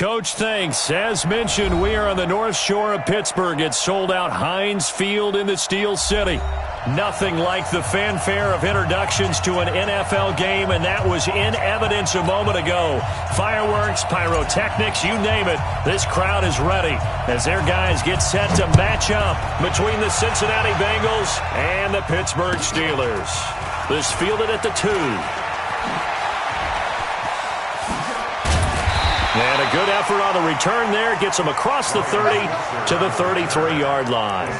Coach, thanks. As mentioned, we are on the North Shore of Pittsburgh. It's sold out Heinz Field in the Steel City. Nothing like the fanfare of introductions to an NFL game, and that was in evidence a moment ago. Fireworks, pyrotechnics, you name it. This crowd is ready as their guys get set to match up between the Cincinnati Bengals and the Pittsburgh Steelers. This fielded at the 2. And a good effort on the return there. Gets them across the 30 to the 33-yard line.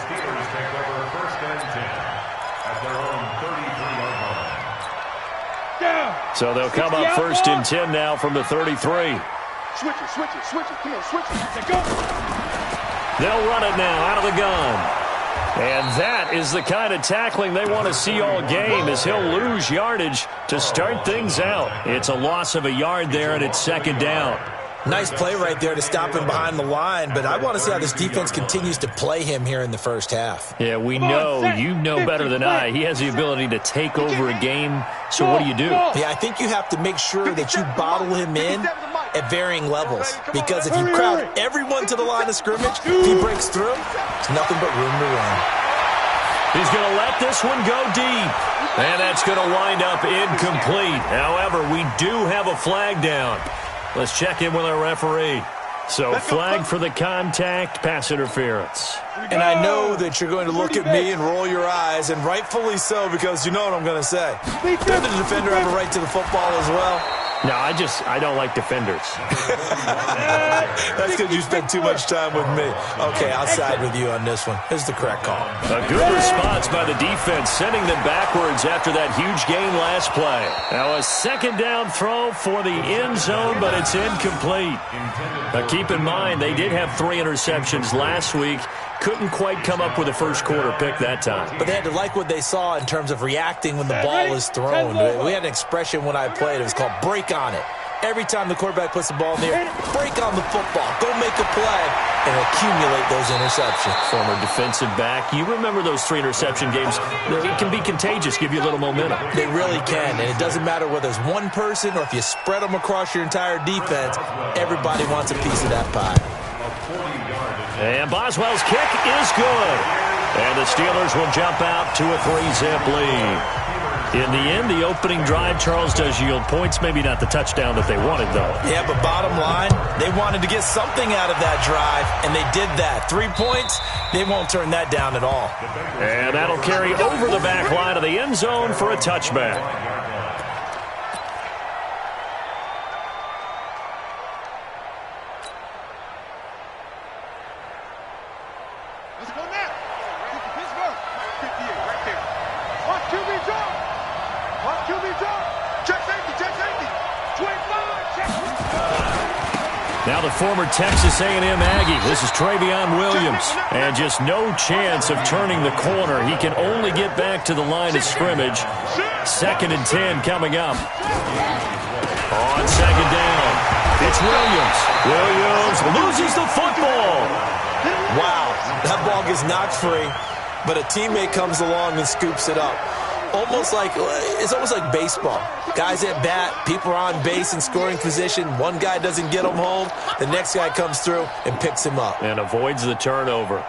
So they'll come up first and 10 now from the 33. Switch it. Come on, switch it. Go. They'll run it now out of the gun. And that is the kind of tackling they want to see all game, as he'll lose yardage to start things out. It's a loss of a yard there, and it's second down. Nice play right there to stop him behind the line, but I want to see how this defense continues to play him here in the first half. Yeah, we know, you know better than I, he has the ability to take over a game, so what do you do? Yeah, I think you have to make sure that you bottle him in at varying levels, because if you crowd everyone to the line of scrimmage, if he breaks through, there's nothing but room to run. He's going to let this one go deep, and that's going to wind up incomplete. However, we do have a flag down. Let's check in with our referee. So, flag for the contact, pass interference. And I know that you're going to look at me and roll your eyes, and rightfully so, because you know what I'm going to say. Doesn't the defender have a right to the football as well? No, I don't like defenders. That's because you spend too much time with me. Okay, I'll side with you on this one. This is the correct call. A good response by the defense, sending them backwards after that huge gain last play. Now a second down throw for the end zone, but it's incomplete. Now keep in mind, they did have 3 interceptions last week. Couldn't quite come up with a first quarter pick that time. But they had to like what they saw in terms of reacting when the ball is thrown. We had an expression when I played. It was called break on it. Every time the quarterback puts the ball in the air, break on the football. Go make a play and accumulate those interceptions. Former defensive back. You remember those 3 interception games. It can be contagious, give you a little momentum. They really can, and it doesn't matter whether it's one person or if you spread them across your entire defense. Everybody wants a piece of that pie. And Boswell's kick is good. And the Steelers will jump out to a 3-zip lead. In the end, the opening drive, Charles, does yield points. Maybe not the touchdown that they wanted, though. Yeah, but bottom line, they wanted to get something out of that drive, and they did that. 3 points, they won't turn that down at all. And that'll carry over the back line of the end zone for a touchback. Now the former Texas A&M Aggie. This is Travion Williams. And just no chance of turning the corner. He can only get back to the line of scrimmage. 2nd and 10 coming up. On second down, it's Williams. Williams loses the football. Wow, that ball gets knocked free, but a teammate comes along and scoops it up. It's almost like baseball. Guys at bat, people are on base in scoring position. One guy doesn't get him home. The next guy comes through and picks him up. And avoids the turnover.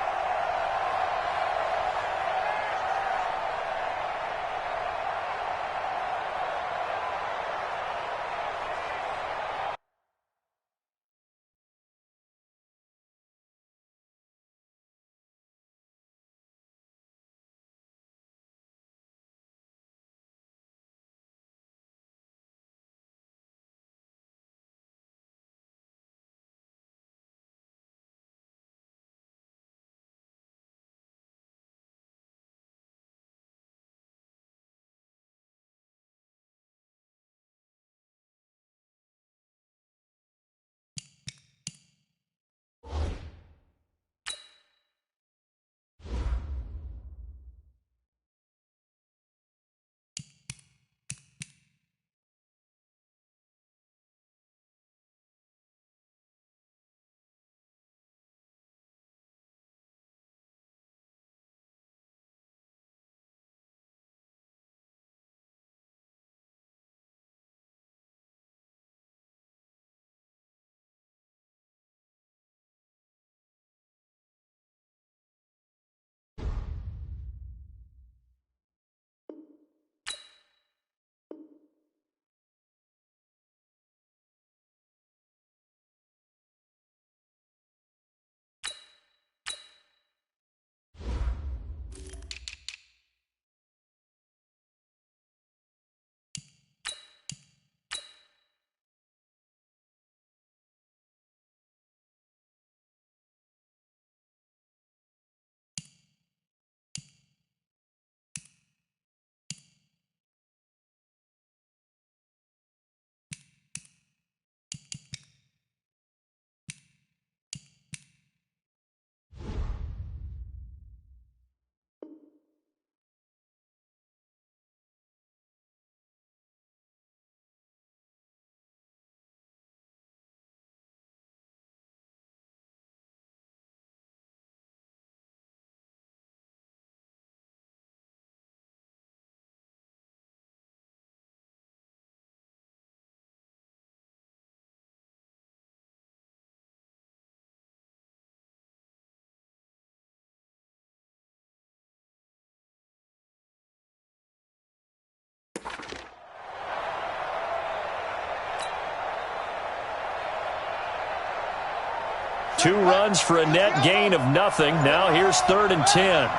2 runs for a net gain of nothing. Now here's 3rd and 10.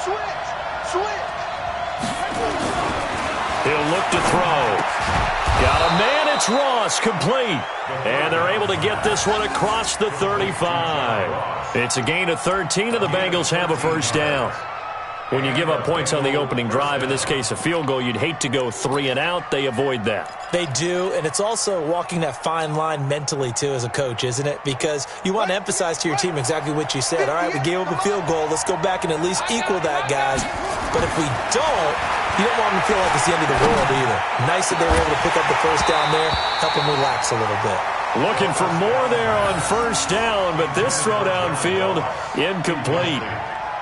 Switch. He'll look to throw. Got a man. It's Ross, complete. And they're able to get this one across the 35. It's a gain of 13, and the Bengals have a first down. When you give up points on the opening drive, in this case a field goal, you'd hate to go 3 and out. They avoid that. They do, and it's also walking that fine line mentally, too, as a coach, isn't it? Because you want to emphasize to your team exactly what you said. All right, we gave up a field goal. Let's go back and at least equal that, guys. But if we don't, you don't want them to feel like it's the end of the world either. Nice that they were able to pick up the first down there, help them relax a little bit. Looking for more there on first down, but this throw downfield, incomplete.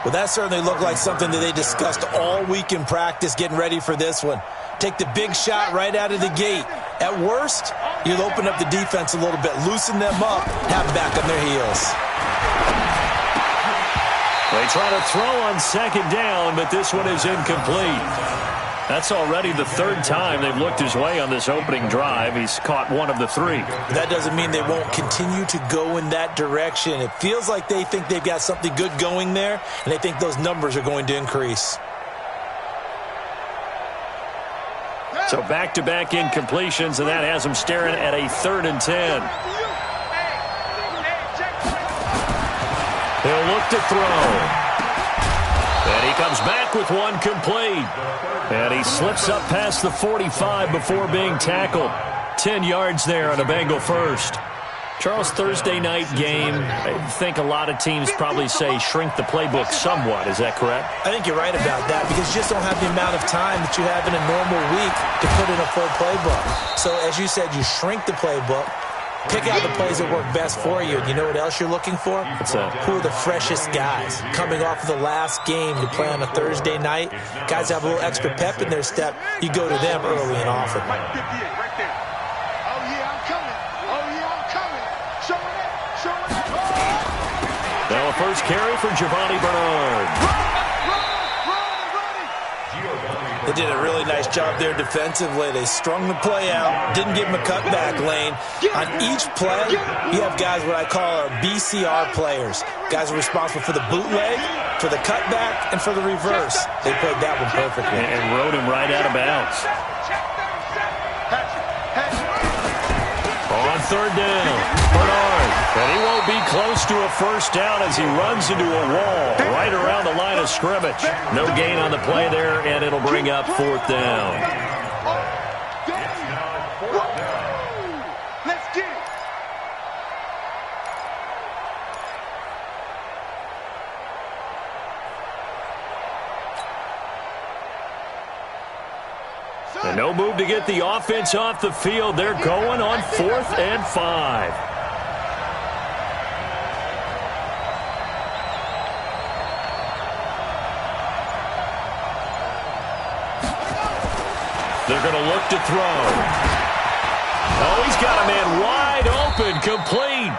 Well, that certainly looked like something that they discussed all week in practice, getting ready for this one. Take the big shot right out of the gate. At worst, you'll open up the defense a little bit, loosen them up, have them back on their heels. They try to throw on second down, but this one is incomplete. That's already the 3rd time they've looked his way on this opening drive. He's caught 1 of the 3. That doesn't mean they won't continue to go in that direction. It feels like they think they've got something good going there, and they think those numbers are going to increase. So back-to-back incompletions, and that has them staring at a 3rd and 10. He'll look to throw. And he comes back with 1 complete. And he slips up past the 45 before being tackled. 10 yards there on a Bengal first. Charles, Thursday night game, I think a lot of teams probably say shrink the playbook somewhat. Is that correct? I think you're right about that because you just don't have the amount of time that you have in a normal week to put in a full playbook. So as you said, you shrink the playbook. Pick out the plays that work best for you. And you know what else you're looking for? What's that? Who are the freshest guys coming off of the last game to play on a Thursday night? Guys have a little extra pep in their step. You go to them early and often. Right there. Oh, yeah, I'm coming. Show it. Now a first carry for Giovanni Bernard. They did a really nice job there defensively. They strung the play out, didn't give him a cutback lane. On each play, you have guys what I call our BCR players. Guys are responsible for the bootleg, for the cutback, and for the reverse. They played that one perfectly. And rode him right out of bounds. On 3rd down, Bernard. And he won't be close to a first down as he runs into a wall right around the line of scrimmage. No gain on the play there, and it'll bring up 4th down. Let's get it. And no move to get the offense off the field. They're going on 4th and 5. They're going to look to throw. Oh, he's got a man wide open, complete.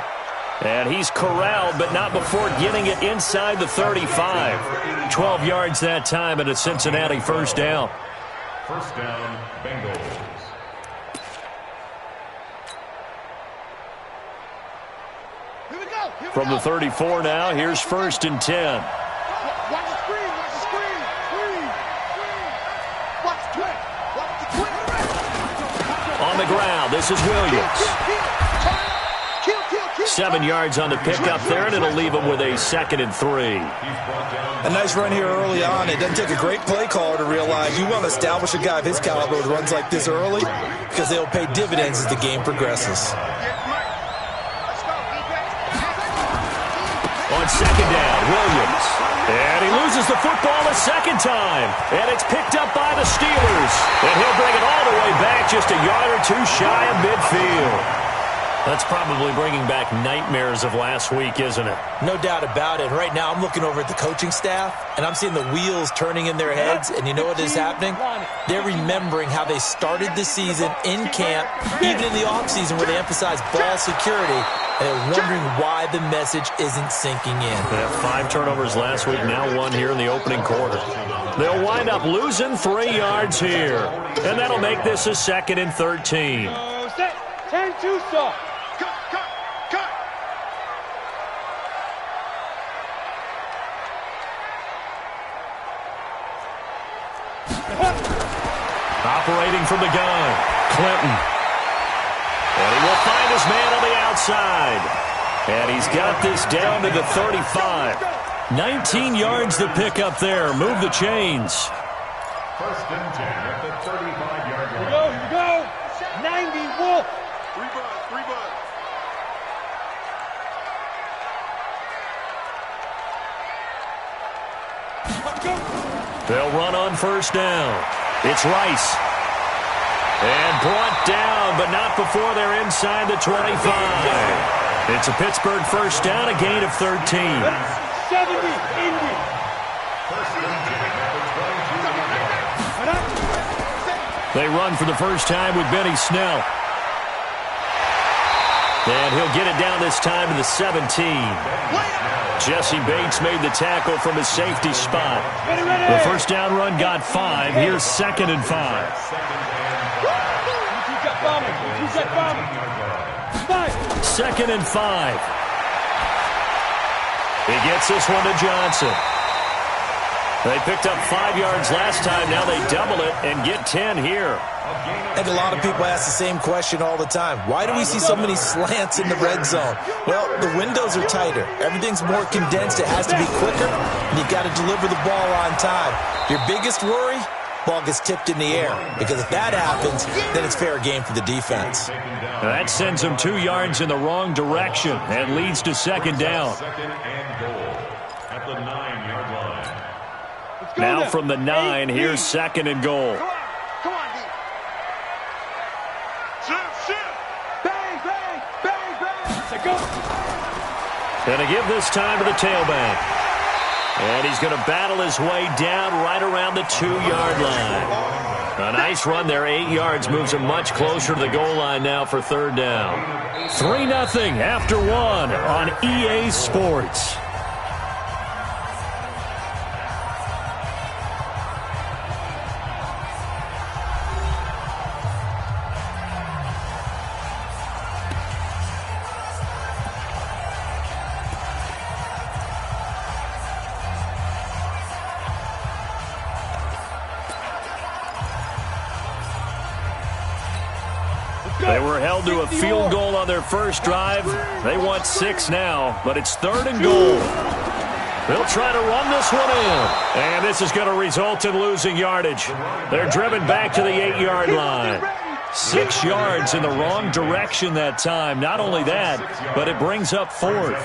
And he's corralled, but not before getting it inside the 35. 12 yards that time, and a Cincinnati first down. First down, Bengals. Here we go. From the 34 now, here's 1st and 10. Watch the screen. Watch the twin. On the ground, this is Williams. 7 yards on the pickup there, and it'll leave him with a 2nd and 3. A nice run here early on. It doesn't take a great play caller to realize you want to establish a guy of his caliber with runs like this early because they'll pay dividends as the game progresses. On 2nd down, Williams. And he loses the football a 2nd time. And it's picked up by the Steelers. And he'll bring it all the way back just a yard or 2 shy of midfield. That's probably bringing back nightmares of last week, isn't it? No doubt about it. Right now, I'm looking over at the coaching staff, and I'm seeing the wheels turning in their heads, and you know what is happening? They're remembering how they started the season in camp, even in the offseason where they emphasized ball security, and they're wondering why the message isn't sinking in. They have 5 turnovers last week, now 1 here in the opening quarter. They'll wind up losing 3 yards here, and that'll make this a 2nd and 13. Set. 10-2 stop. Operating from the gun, Clinton. And he will find his man on the outside. And he's got this down to the 35. 19 yards to pick up there. Move the chains. First and 10 at the 35-yard line. Here we go. 90 Wolf. Three buds. They'll run on first down. It's Rice. And brought down, but not before they're inside the 25. It's a Pittsburgh first down, a gain of 13. 70, Indy. First and 10 at the 22-yard line. They run for the first time with Benny Snell. And he'll get it down this time to the 17. Jesse Bates made the tackle from his safety spot. The first down run got 5. Here's 2nd and 5. Second and 5. He gets this one to Johnson. They picked up 5 yards last time. Now they double it and get 10 here. I think a lot of people ask the same question all the time. Why do we see so many slants in the red zone? Well, the windows are tighter. Everything's more condensed. It has to be quicker, and you've got to deliver the ball on time. Your biggest worry? Ball gets tipped in the air, because if that happens, then it's fair game for the defense. That sends them 2 yards in the wrong direction and leads to second down. Second and goal at the 9-yard line. Now from the 9, here's 2nd and goal. Come on, D. Shift. Bang. Let's go. Going to give this time to the tailback. And he's going to battle his way down right around the 2-yard line. A nice run there, 8 yards, moves him much closer to the goal line now for third down. 3-0 after 1 on EA Sports. They were held to a field goal on their first drive. They want 6 now, but it's 3rd and goal. They'll try to run this one in. And this is going to result in losing yardage. They're driven back to the 8-yard line. 6 yards in the wrong direction that time. Not only that, but it brings up 4th.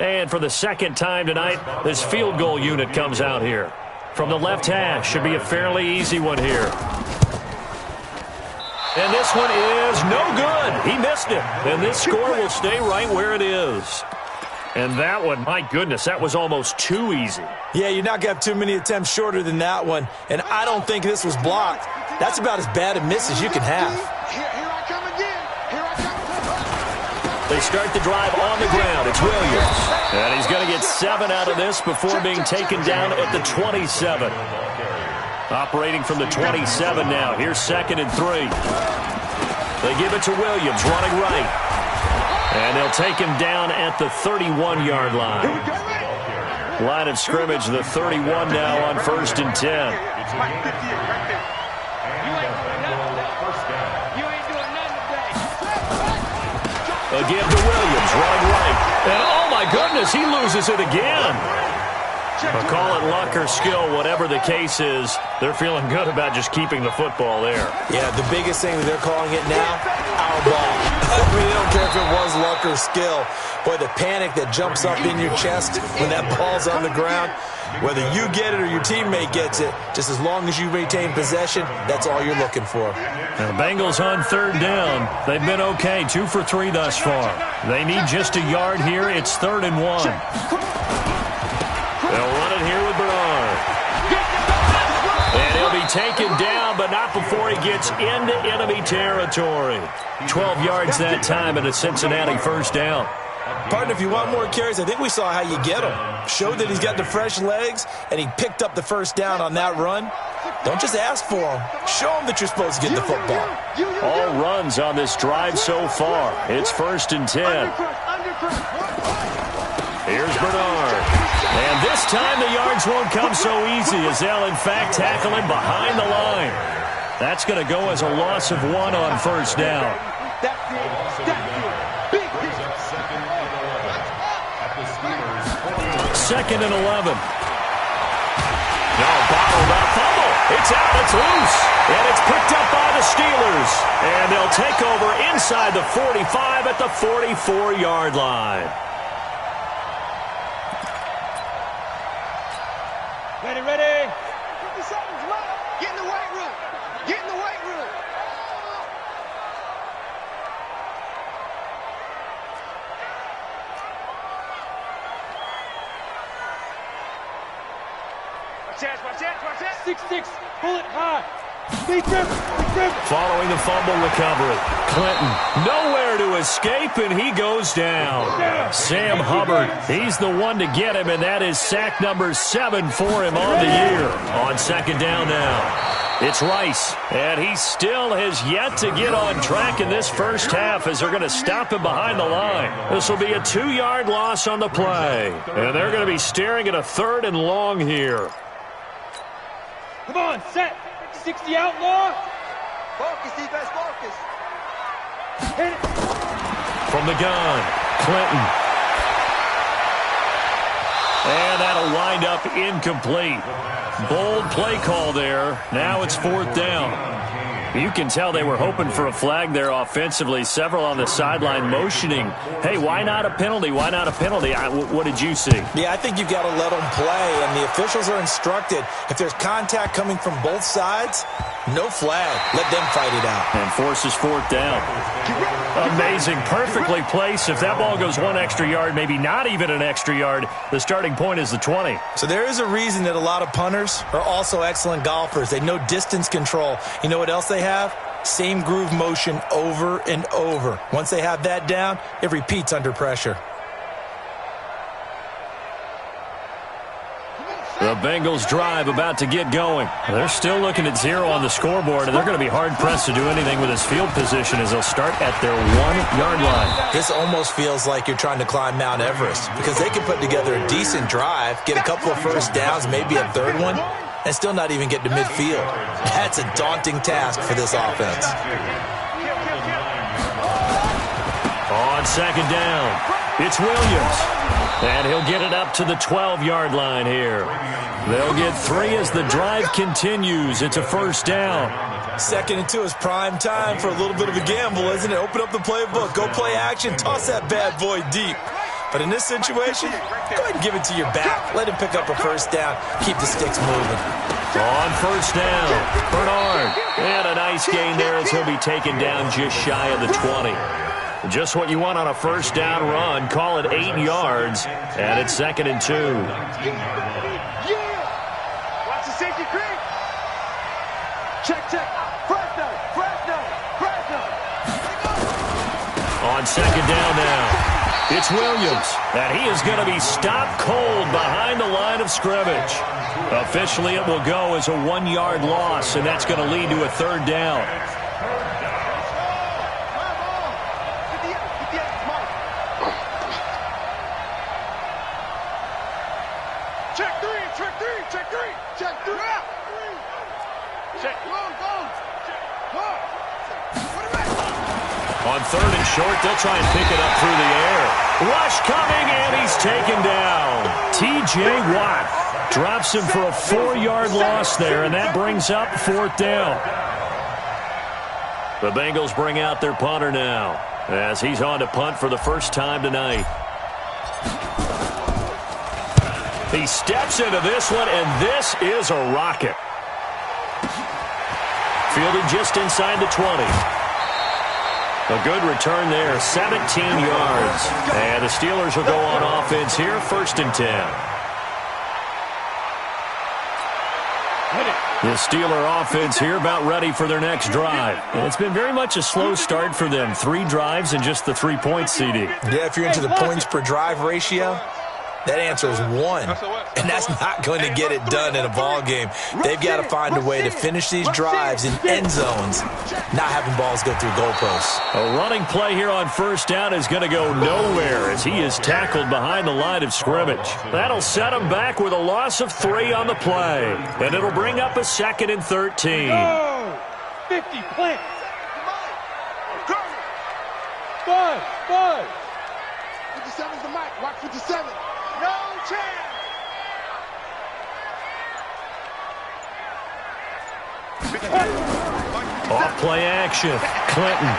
And for the second time tonight, this field goal unit comes out here. From the left hash, should be a fairly easy one here. And this one is no good. He missed it. And this score will stay right where it is. And that one, my goodness, that was almost too easy. Yeah, you're not going to have too many attempts shorter than that one. And I don't think this was blocked. That's about as bad a miss as you can have. Here I come again. They start the drive on the ground. It's Williams. And he's going to get 7 out of this before being taken down at the 27. Operating from the 27 now. Here's 2nd and 3. They give it to Williams, running right. And they'll take him down at the 31-yard line. Line of scrimmage, the 31 now on 1st and 10. Again to Williams, running right. And oh my goodness, he loses it again. But call it luck or skill, whatever the case is, they're feeling good about just keeping the football there. Yeah, the biggest thing that they're calling it now, our ball. I mean, they don't care if it was luck or skill. Boy, the panic that jumps up in your chest when that ball's on the ground, whether you get it or your teammate gets it, just as long as you retain possession, that's all you're looking for. Now the Bengals on 3rd down. They've been okay, 2 for 3 thus far. They need just a yard here. It's 3rd and 1. They'll run it here with Bernard. And he'll be taken down, but not before he gets into enemy territory. 12 yards that time and a Cincinnati first down. Partner, if you want more carries, I think we saw how you get him. Showed that he's got the fresh legs, and he picked up the first down on that run. Don't just ask for him. Show him that you're supposed to get the football. All runs on this drive so far. It's 1st and 10. Here's Bernard. And this time the yards won't come so easy as they'll, in fact, tackle him behind the line. That's going to go as a loss of 1 on first down. Second and 11. No, bottled up fumble. It's out. It's loose. And it's picked up by the Steelers. And they'll take over inside the 45 at the 44-yard line. Ready. Get in the weight room. Get in the weight room. Watch that. 6'6", pull it high. Big grip. Following the fumble recovery, Clinton nowhere to escape, and he goes down. Sam Hubbard, he's the one to get him, and that is sack number 7 for him on the year. On second down now, it's Rice, and he still has yet to get on track in this first half as they're going to stop him behind the line. This will be a 2-yard loss on the play, and they're going to be staring at a 3rd and long here. Come on, set. 60 outlaw. Focus, defense, focus. Hit it. From the gun, Clinton. And that'll wind up incomplete. Bold play call there. Now it's 4th down. You can tell they were hoping for a flag there offensively. Several on the sideline motioning, hey, why not a penalty? Why not a penalty? What did you see? Yeah, I think you've got to let them play, and the officials are instructed. If there's contact coming from both sides, no flag. Let them fight it out. And forces 4th down. Amazing. Perfectly placed. If that ball goes 1 extra yard, maybe not even an extra yard, the starting point is the 20. So there is a reason that a lot of punters are also excellent golfers. They know distance control. You know what else they have? Same groove motion over and over. Once they have that down, it repeats under pressure. The Bengals drive about to get going. They're still looking at 0 on the scoreboard, and they're going to be hard-pressed to do anything with his field position as they'll start at their 1-yard line. This almost feels like you're trying to climb Mount Everest because they can put together a decent drive, get a couple of first downs, maybe a 3rd one, and still not even get to midfield. That's a daunting task for this offense. On second down, it's Williams. And he'll get it up to the 12-yard line here. They'll get 3 as the drive continues. It's a 1st down. 2nd and 2 is prime time for a little bit of a gamble, isn't it? Open up the playbook, go play action, toss that bad boy deep. But in this situation, go ahead and give it to your back. Let him pick up a 1st down. Keep the sticks moving. On 1st down, Bernard. And a nice gain there as he'll be taken down just shy of the 20. Just what you want on a 1st down run. Call it 8 yards, and it's 2nd and 2. Watch the safety creep. Check. Fresno. On 2nd down now, it's Williams, and he is going to be stopped cold behind the line of scrimmage. Officially, it will go as a 1-yard loss, and that's going to lead to a 3rd down. On 3rd and short, they'll try and pick it up through the air. Rush coming, and he's taken down. T.J. Watt drops him for a 4-yard loss there, and that brings up 4th down. The Bengals bring out their punter now as he's on to punt for the first time tonight. He steps into this one, and this is a rocket. Fielded just inside the 20. A good return there, 17 yards. And the Steelers will go on offense here, 1st and 10. The Steeler offense here about ready for their next drive. And it's been very much a slow start for them. 3 drives and just the 3-point seeding. Yeah, if you're into the points per drive ratio, That answer is 1. And that's not going to get it done in a ball game. They've got to find a way to finish these drives in end zones, not having balls go through goalposts. A running play here on first down is going to go nowhere as he is tackled behind the line of scrimmage. That'll set him back with a loss of 3 on the play. And it'll bring up a 2nd and 13. Go! 50, plant. 5. 57's the mic. Watch 57. No chance. Off play action. Clinton.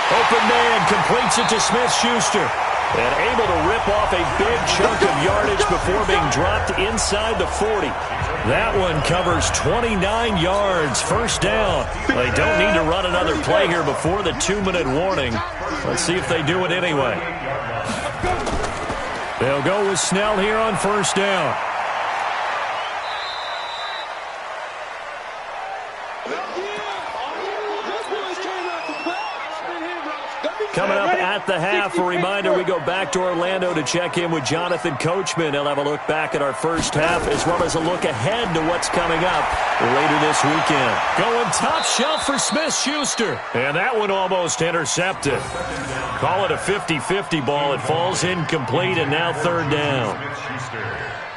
Open man completes it to Smith-Schuster. And able to rip off a big chunk of yardage before being dropped inside the 40. That one covers 29 yards. First down. They don't need to run another play here before the 2-minute warning. Let's see if they do it anyway. They'll go with Snell here on first down. Coming up at the half, a reminder, we go back to Orlando to check in with Jonathan Coachman. He'll have a look back at our first half as well as a look ahead to what's coming up later this weekend. Going top shelf for Smith-Schuster. And that one almost intercepted. Call it a 50-50 ball. It falls incomplete, and now third down.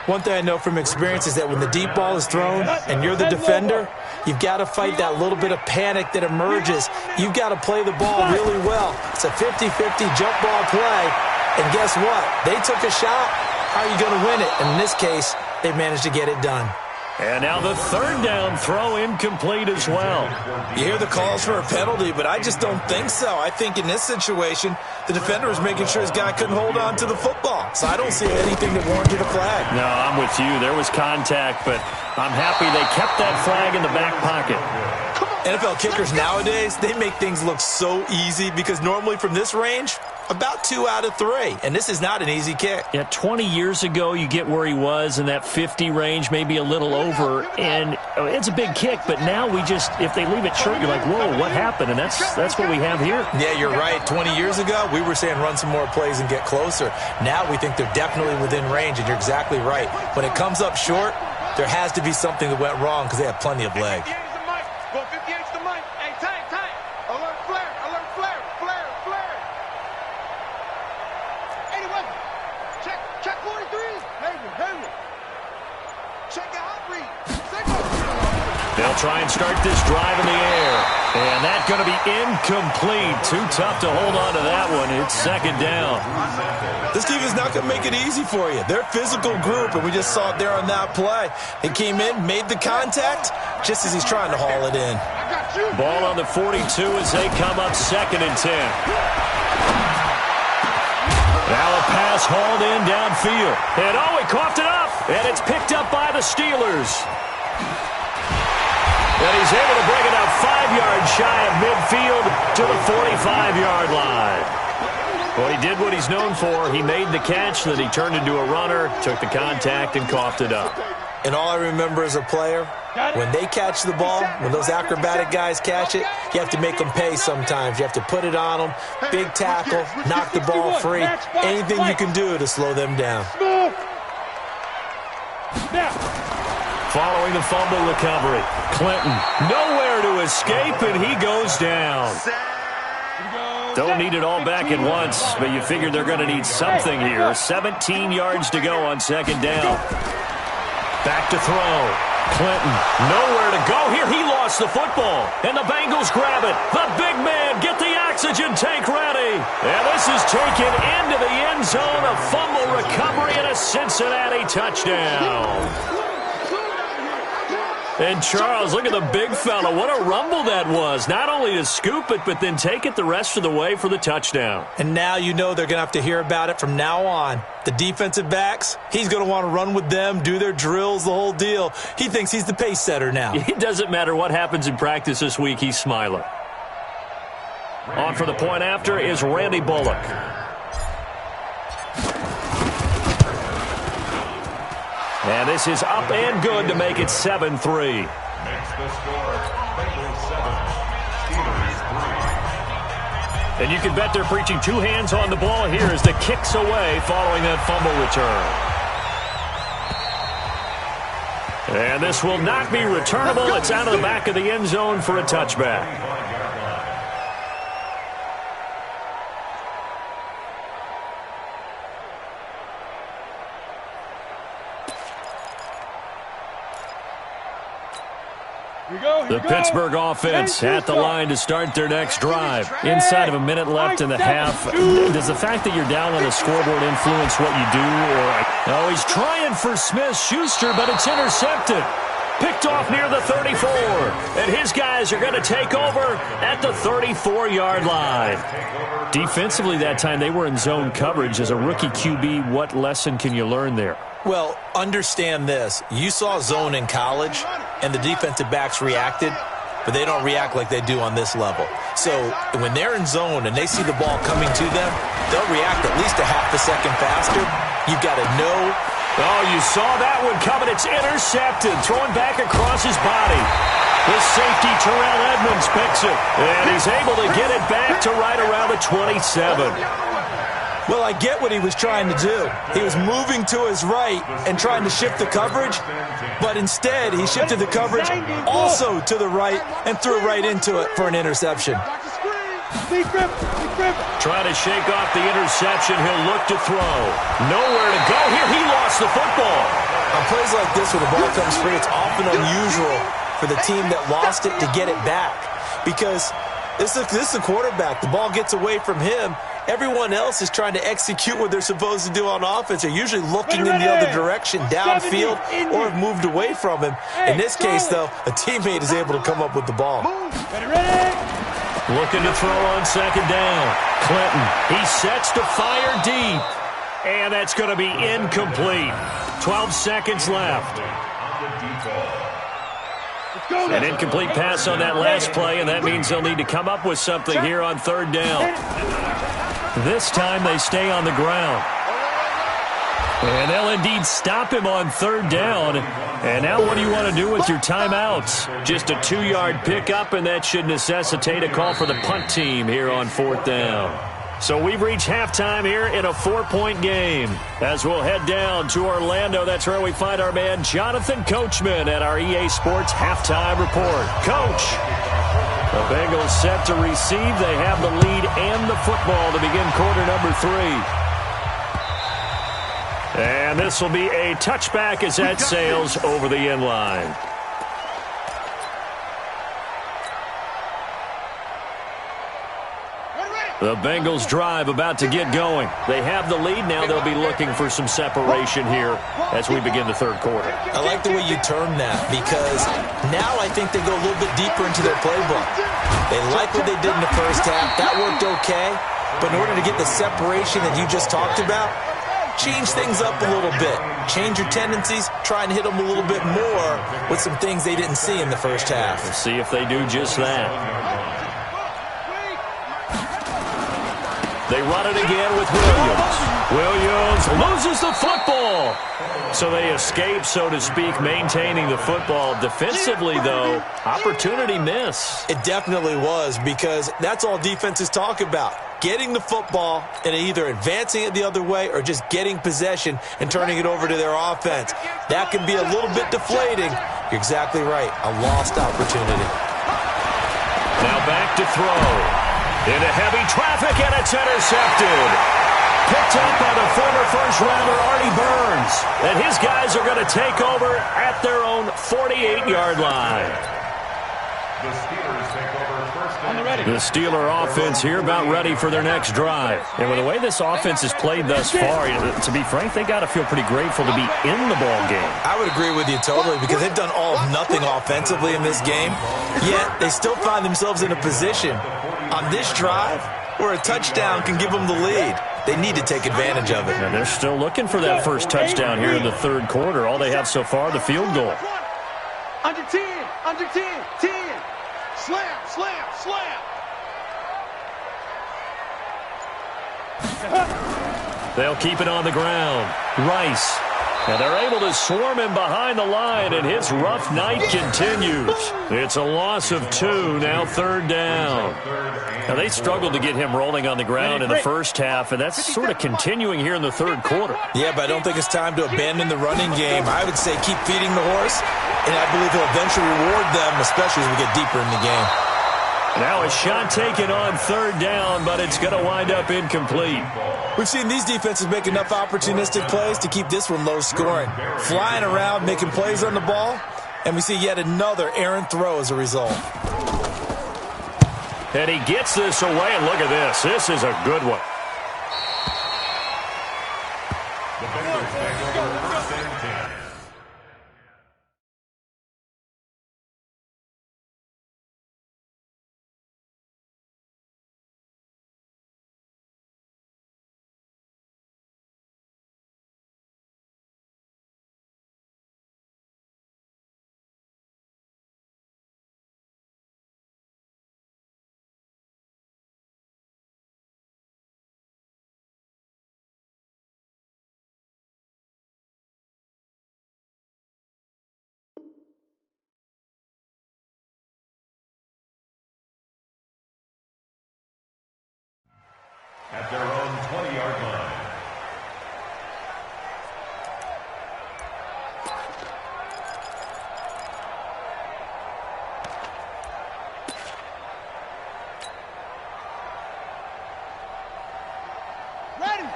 One thing I know from experience is that when the deep ball is thrown and you're the defender, you've got to fight that little bit of panic that emerges. You've got to play the ball really well. It's a 50-50 jump ball play. And guess what? They took a shot. How are you going to win it? And in this case, they managed to get it done. And now the third down throw incomplete as well. You hear the calls for a penalty, but I just don't think so. I think in this situation, the defender was making sure his guy couldn't hold on to the football. So I don't see anything that warranted a flag. No, I'm with you. There was contact, but I'm happy they kept that flag in the back pocket. NFL kickers nowadays, they make things look so easy because normally from this range, about 2 out of 3. And this is not an easy kick. Yeah, 20 years ago, you get where he was in that 50 range, maybe a little over. And it's a big kick, but now we just, if they leave it short, you're like, whoa, what happened? And that's what we have here. Yeah, you're right. 20 years ago, we were saying run some more plays and get closer. Now we think they're definitely within range, and you're exactly right. When it comes up short, there has to be something that went wrong because they have plenty of leg. Go 58's the mic. Hey, tight. Alert flare. 81. Check 43. Henry. Check out read. They'll try and start this drive in the air. And that's going to be incomplete. Too tough to hold on to that one. It's second down. This team is not going to make it easy for you. They're a physical group, and we just saw it there on that play. He came in, made the contact, just as he's trying to haul it in. Ball on the 42 as they come up second and 10. Now a pass hauled in downfield. And he coughed it up. And it's picked up by the Steelers. And he's able to bring it up 5 yards shy of midfield to the 45-yard line. Well, he did what he's known for. He made the catch, then he turned into a runner, took the contact, and coughed it up. And all I remember as a player, when they catch the ball, when those acrobatic guys catch it, you have to make them pay sometimes. You have to put it on them, big tackle, knock the ball free, anything you can do to slow them down. Following the fumble recovery, Clinton nowhere to escape, and he goes down. Don't need it all back at once, but you figure they're going to need something here. 17 yards to go on second down. Back to throw. Clinton, nowhere to go here. He lost the football, and the Bengals grab it. The big man, get the oxygen tank ready. And this is taken into the end zone. A fumble recovery and a Cincinnati touchdown. And Charles, look at the big fella. What a rumble that was. Not only to scoop it, but then take it the rest of the way for the touchdown. And now you know they're going to have to hear about it from now on. The defensive backs, he's going to want to run with them, do their drills, the whole deal. He thinks he's the pace setter now. It doesn't matter what happens in practice this week. He's smiling. On for the point after is Randy Bullock. And this is up and good to make it 7-3. Makes the score, Bengals 7, Steelers 3. And you can bet they're preaching two hands on the ball here as the kick's away following that fumble return. And this will not be returnable. It's out of the back of the end zone for a touchback. The Pittsburgh offense at the line to start their next drive. Inside of a minute left in the half. Does the fact that you're down on the scoreboard influence what you do? Oh, he's trying for Smith-Schuster, but it's intercepted. Picked off near the 34. And his guys are going to take over at the 34-yard line. Defensively that time, they were in zone coverage. As a rookie QB, what lesson can you learn there? Well, understand this. You saw zone in college, and the defensive backs reacted, but they don't react like they do on this level. So when they're in zone and they see the ball coming to them, they'll react at least a half a second faster. You've got to know. Oh, you saw that one coming. It's intercepted. Throwing back across his body. The safety, Terrell Edmonds, picks it. And he's able to get it back to right around the 27. Well, I get what he was trying to do. He was moving to his right and trying to shift the coverage, but instead he shifted the coverage also to the right and threw right into it for an interception. Trying to shake off the interception. He'll look to throw. Nowhere to go here. He lost the football. On plays like this where the ball comes free, it's often unusual for the team that lost it to get it back because this is the quarterback. The ball gets away from him. Everyone else is trying to execute what they're supposed to do on offense. They're usually looking in the other direction, downfield, or have moved away from him. In this case, though, a teammate is able to come up with the ball. Looking to throw on second down. Clinton, he sets to fire deep. And that's going to be incomplete. 12 seconds left. An incomplete pass on that last play, and that means they'll need to come up with something here on third down. This time they stay on the ground. And they'll indeed stop him on third down. And now what do you want to do with your timeouts? Just a 2-yard pickup, and that should necessitate a call for the punt team here on fourth down. So we've reached halftime here in a 4-point game. As we'll head down to Orlando, that's where we find our man Jonathan Coachman at our EA Sports Halftime Report. Coach, the Bengals set to receive. They have the lead and the football to begin quarter number 3. And this will be a touchback as that sails over the end line. The Bengals drive about to get going. They have the lead now. They'll be looking for some separation here as we begin the third quarter. I like the way you term that because now I think they go a little bit deeper into their playbook. They like what they did in the first half. That worked okay. But in order to get the separation that you just talked about, change things up a little bit. Change your tendencies. Try and hit them a little bit more with some things they didn't see in the first half. We'll see if they do just that. They run it again with Williams. Williams loses the football. So they escape, so to speak, maintaining the football. Defensively, though, opportunity miss. It definitely was because that's all defenses talk about. Getting the football and either advancing it the other way or just getting possession and turning it over to their offense. That can be a little bit deflating. You're exactly right. A lost opportunity. Now back to throw. Into heavy traffic, and it's intercepted. Picked up by the former first-rounder Artie Burns. And his guys are going to take over at their own 48-yard line. The Steelers take over first and 10. The Steeler offense here about ready for their next drive. And with the way this offense has played thus far, to be frank, they got to feel pretty grateful to be in the ball game. I would agree with you totally because they've done all of nothing offensively in this game, yet they still find themselves in a position on this drive where a touchdown can give them the lead. They need to take advantage of it. And they're still looking for that first touchdown here in the third quarter. All they have so far, the field goal. Under 10, under 10, 10. Slam, slam, slam. They'll keep it on the ground. Rice And they're able to swarm him behind the line, and his rough night continues. It's a loss of 2, now 3rd down. Now, they struggled to get him rolling on the ground in the first half, and that's sort of continuing here in the 3rd quarter. Yeah, but I don't think it's time to abandon the running game. I would say keep feeding the horse, and I believe he'll eventually reward them, especially as we get deeper in the game. Now a shot taken on 3rd down, but it's going to wind up incomplete. We've seen these defenses make enough opportunistic plays to keep this one low scoring. Flying around, making plays on the ball, and we see yet another errant throw as a result. And he gets this away, and look at this. This is a good one. The Bengals take over 1st and 10. At their own 20-yard line.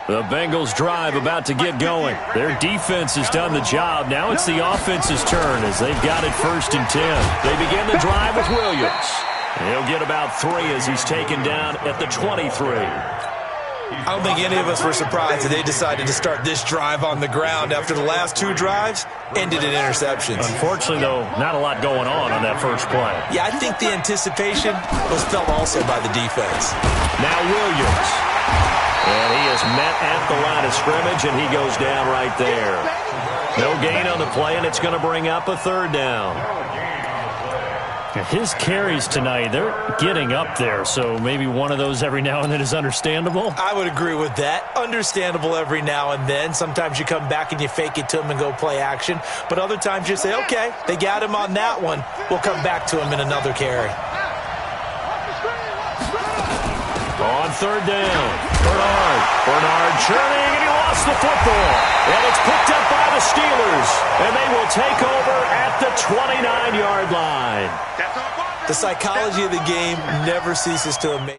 The Bengals drive about to get going. Their defense has done the job. Now it's the offense's turn as they've got it 1st and 10. They begin the drive with Williams. He'll get about 3 as he's taken down at the 23. I don't think any of us were surprised that they decided to start this drive on the ground after the last 2 drives ended in interceptions. Unfortunately, though, not a lot going on that first play. Yeah, I think the anticipation was felt also by the defense. Now Williams. And he is met at the line of scrimmage, and he goes down right there. No gain on the play, and it's going to bring up a 3rd down. His carries tonight, they're getting up there, so maybe one of those every now and then is understandable. I would agree with that. Understandable every now and then. Sometimes you come back and you fake it to him and go play action. But other times you say, okay, they got him on that one. We'll come back to him in another carry. On 3rd down, Bernard churning, and he lost the football. And it's picked up by the Steelers, and they will take over at the 29-yard line. The psychology of the game never ceases to amaze.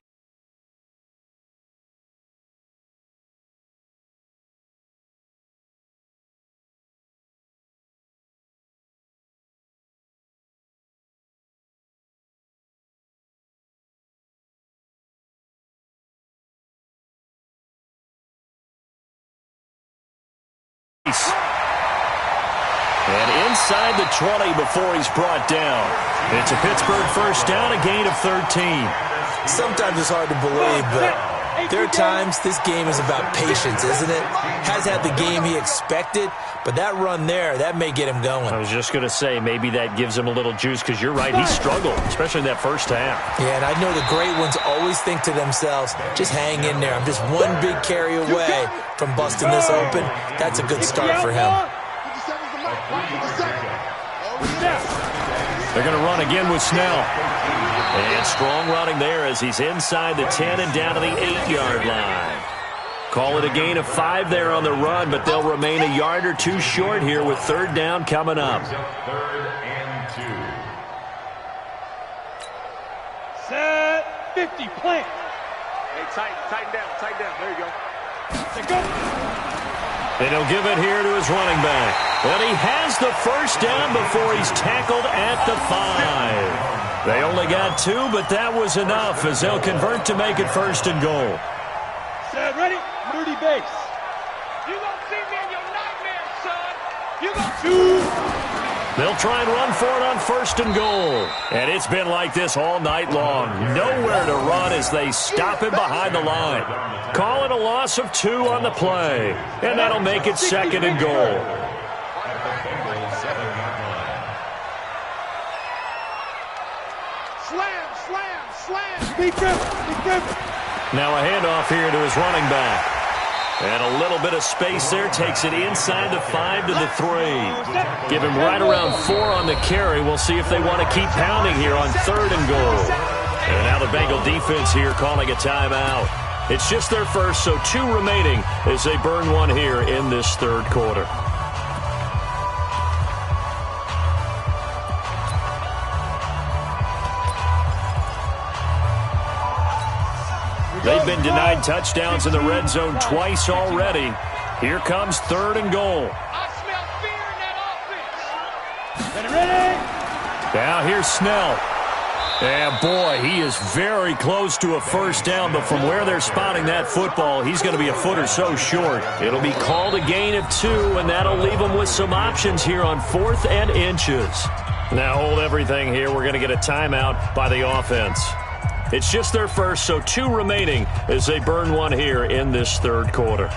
And inside the 20 before he's brought down. It's a Pittsburgh 1st down, a gain of 13. Sometimes it's hard to believe, but there are times this game is about patience, isn't it? Has had the game he expected, but that run there, that may get him going. I was just going to say, maybe that gives him a little juice, because you're right, he struggled, especially in that first half. Yeah, and I know the great ones always think to themselves, just hang in there. I'm just one big carry away from busting this open. That's a good start for him. They're going to run again with Snell. And strong running there as he's inside the 10 and down to the 8-yard line. Call it a gain of 5 there on the run, but they'll remain a yard or 2 short here with 3rd down coming up. 3rd and 2. Set 50, plant. Hey, tighten down. There you go. Let's go. And he'll give it here to his running back. And he has the 1st down before he's tackled at the 5. They only got 2, but that was enough as they'll convert to make it 1st and goal. Set, ready? 30 base. You gonna see me in your nightmares, son. You gonna... 2. They'll try and run for it on 1st and goal. And it's been like this all night long. Nowhere to run as they stop him behind the line. Call it a loss of 2 on the play. And that'll make it 2nd and goal. Slam. Big grip. Now a handoff here to his running back. And a little bit of space there. Takes it inside the 5 to the 3. Give him right around 4 on the carry. We'll see if they want to keep pounding here on 3rd and goal. And now the Bengal defense here calling a timeout. It's just their first, so 2 remaining as they burn one here in this 3rd quarter. They've been denied touchdowns in the red zone twice already. Here comes 3rd and goal. I smell fear in that offense. Ready? Now here's Snell. And boy, he is very close to a first down, but from where they're spotting that football, he's going to be a foot or so short. It'll be called a gain of 2, and that'll leave them with some options here on 4th and inches. Now hold everything here. We're going to get a timeout by the offense. It's just their first, so 2 remaining as they burn one here in this 3rd quarter.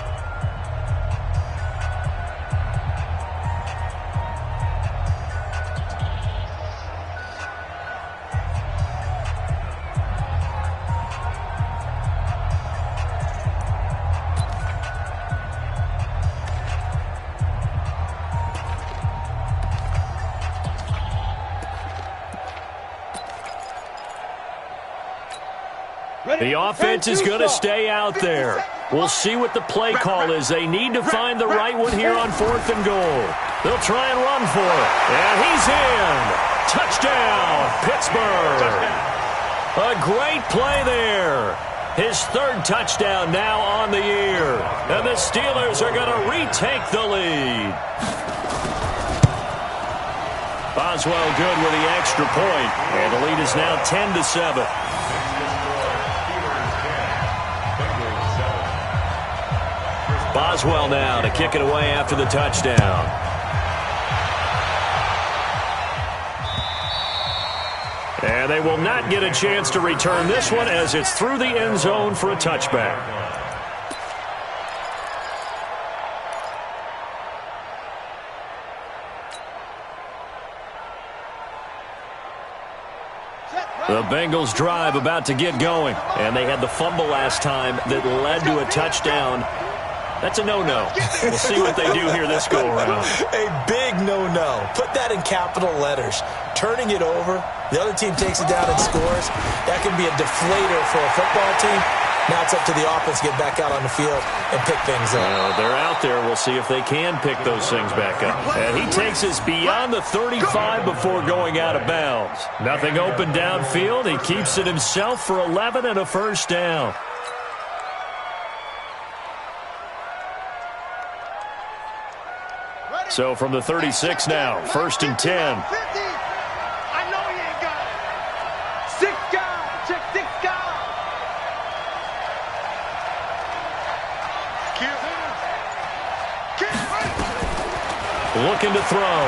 The offense is going to stay out there. We'll see what the play call is. They need to find the right one here on 4th and goal. They'll try and run for it. And he's in. Touchdown, Pittsburgh. A great play there. His 3rd touchdown now on the year. And the Steelers are going to retake the lead. Boswell good with the extra point. And the lead is now 10-7. Boswell now to kick it away after the touchdown. And they will not get a chance to return this one as it's through the end zone for a touchback. The Bengals drive about to get going, and they had the fumble last time that led to a touchdown. That's a no-no. We'll see what they do here this go-around. A big no-no. Put that in capital letters. Turning it over, the other team takes it down and scores. That can be a deflator for a football team. Now it's up to the offense to get back out on the field and pick things up. They're out there. We'll see if they can pick those things back up. And he takes us beyond the 35 before going out of bounds. Nothing open downfield. He keeps it himself for 11 and a first down. So from the 36 now, 1st and 10. I know he ain't got it. 6 guys. Check 6 guys. Looking to throw.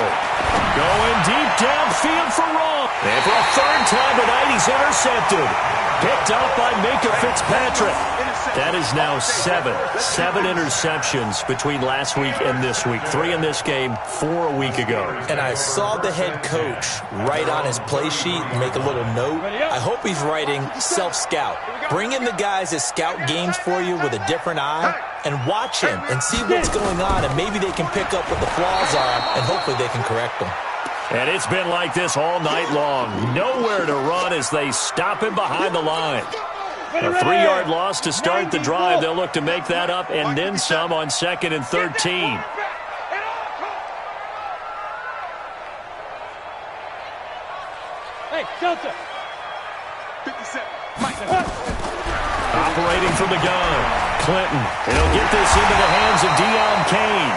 Going deep downfield for Ross. And for a 3rd time tonight, he's intercepted. Picked up by Minka Fitzpatrick. That is now 7 interceptions between last week and this week. 3 in this game, 4 a week ago. And I saw the head coach write on his play sheet and make a little note. I hope he's writing self-scout. Bring in the guys that scout games for you with a different eye and watch him and see what's going on, and maybe they can pick up what the flaws are, and hopefully they can correct them. And it's been like this all night long. Nowhere to run as they stop him behind the line. A 3-yard loss to start the drive. They'll look to make that up and then some on 2nd and 13. Hey, Delta. 57. Operating from the gun, Clinton. And he'll get this into the hands of Deion Kane.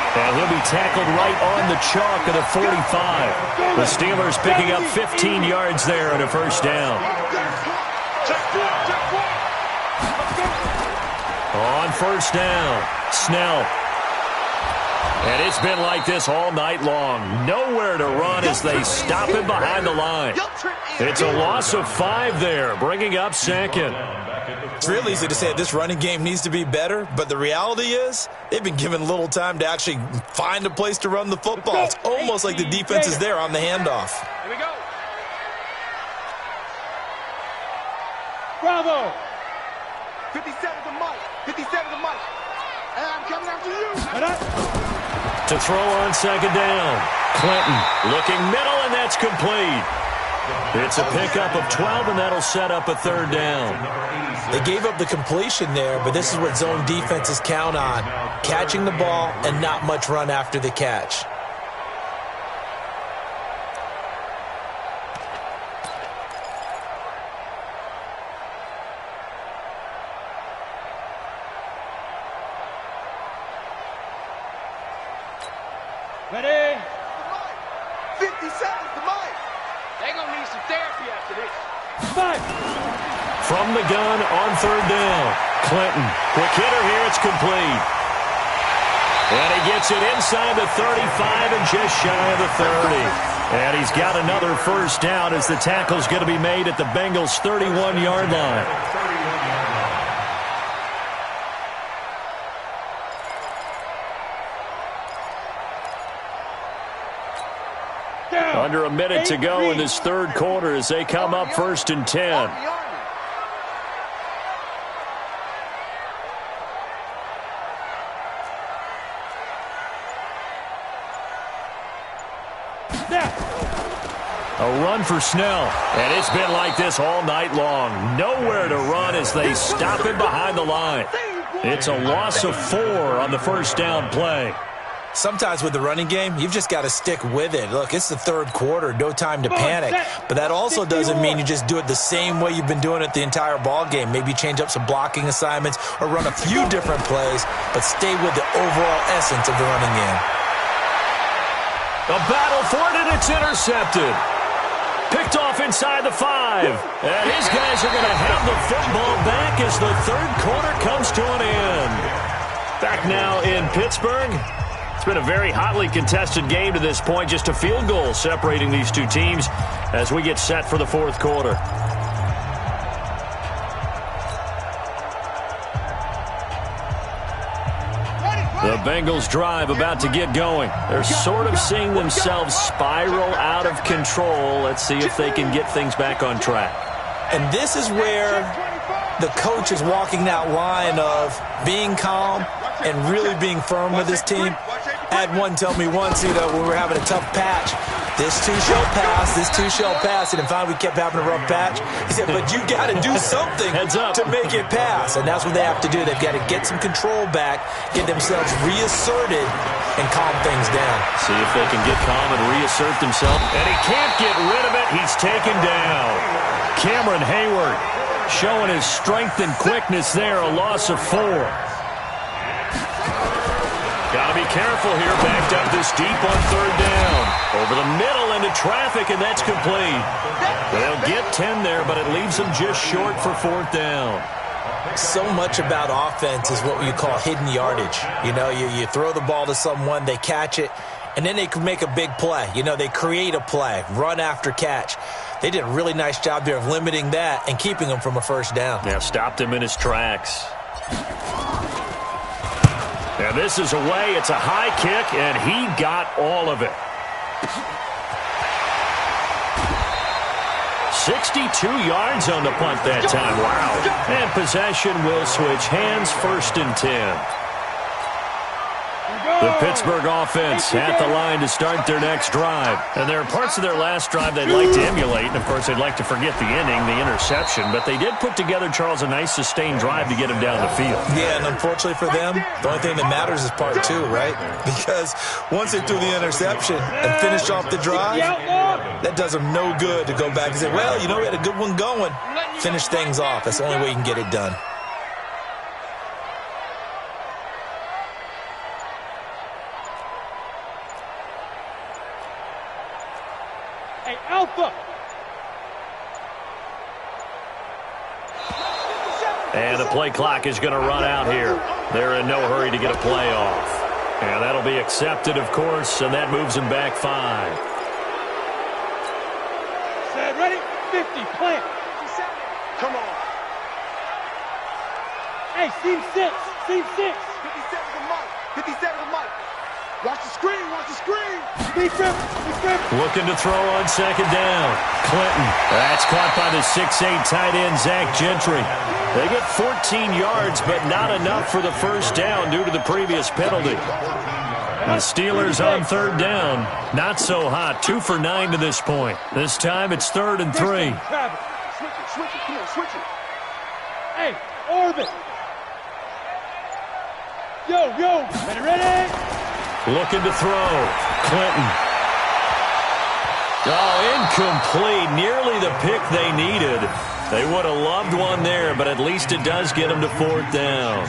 And he'll be tackled right on the chalk at a 45. The Steelers picking up 15 yards there and a first down. On first down, Snell. And it's been like this all night long. Nowhere to run as they stop him behind the line. It's a loss of 5 there, bringing up 2nd. It's real easy to say this running game needs to be better, but the reality is they've been given little time to actually find a place to run the football. It's almost like the defense is there on the handoff. Here we go. Bravo. 57 to Mike. 57 to Mike. I'm coming after you. To throw on second down. Clinton looking middle, and that's complete. It's a pickup of 12, and that'll set up a third down. They gave up the completion there, but this is what zone defenses count on. Catching the ball and not much run after the catch. Ready? 50 seconds to Mike. They're going to need some therapy after this. Mike. From the gun on third down. Clinton, quick hitter here, it's complete. And he gets it inside the 35 and just shy of the 30. And he's got another first down as the tackle's going to be made at the Bengals' 31-yard line. Under a minute to go in this third quarter as they come up first and 10. A run for Snell. And it's been like this all night long. Nowhere to run as they stop him behind the line. It's a loss of 4 on the first down play. Sometimes with the running game, you've just got to stick with it. Look, it's the third quarter, no time to panic. But that also doesn't mean you just do it the same way you've been doing it the entire ball game. Maybe change up some blocking assignments or run a few different plays, but stay with the overall essence of the running game. A battle for it, and it's intercepted. Picked off inside the 5. And his guys are going to have the football back as the third quarter comes to an end. Back now in Pittsburgh. It's been a very hotly contested game to this point. Just a field goal separating these two teams as we get set for the fourth quarter. The Bengals drive about to get going. They're sort of seeing themselves spiral out of control. Let's see if they can get things back on track. And this is where the coach is walking that line of being calm and really being firm with his team. I had one tell me once, when we were having a tough patch, this too shall pass, this too shall pass. And finally we kept having a rough patch. He said, but you got to do something to make it pass. And that's what they have to do. They've got to get some control back, get themselves reasserted, and calm things down. See if they can get calm and reassert themselves. And he can't get rid of it. He's taken down. Cameron Hayward showing his strength and quickness there, a loss of 4. Got to be careful here, backed up this deep on third down. Over the middle into traffic, and that's complete. They'll get 10 there, but it leaves them just short for fourth down. So much about offense is what you call hidden yardage. You throw the ball to someone, they catch it, and then they can make a big play. They create a play, run after catch. They did a really nice job there of limiting that and keeping him from a first down. Yeah, stopped him in his tracks. And this is away. It's a high kick, and he got all of it. 62 yards on the punt that time. Wow. And possession will switch hands, first and 10. The Pittsburgh offense at the line to start their next drive. And there are parts of their last drive they'd like to emulate. And, of course, they'd like to forget the ending, the interception. But they did put together, Charles, a nice sustained drive to get him down the field. Yeah, and unfortunately for them, the only thing that matters is part 2, right? Because once they threw the interception and finished off the drive, that does them no good to go back and say, well, we had a good one going. Finish things off. That's the only way you can get it done. Alpha. And the play clock is going to run out here. They're in no hurry to get a play off. And that'll be accepted, of course, and that moves them back 5. Set, ready? 50, plant. 57. Come on. Hey, seam 6. Seam 6. 57 to Mike. 57 to Mike. Watch the screen, watch the screen. Defense. Looking to throw on second down. Clinton. That's caught by the 6'8" tight end, Zach Gentry. They get 14 yards, but not enough for the first down due to the previous penalty. The Steelers on third down. Not so hot. 2 for 9 to this point. This time it's 3rd and 3. Switch it, come on, switch it. Hey, orbit. Yo, ready? Looking to throw. Clinton. Oh, incomplete. Nearly the pick they needed. They would have loved one there, but at least it does get them to 4th down.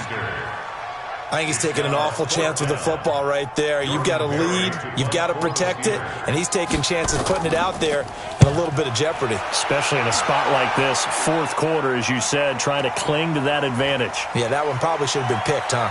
I think he's taking an awful chance with the football right there. You've got to lead, you've got to protect it, and he's taking chances putting it out there in a little bit of jeopardy. Especially in a spot like this, 4th quarter, as you said, trying to cling to that advantage. Yeah, that one probably should have been picked, huh?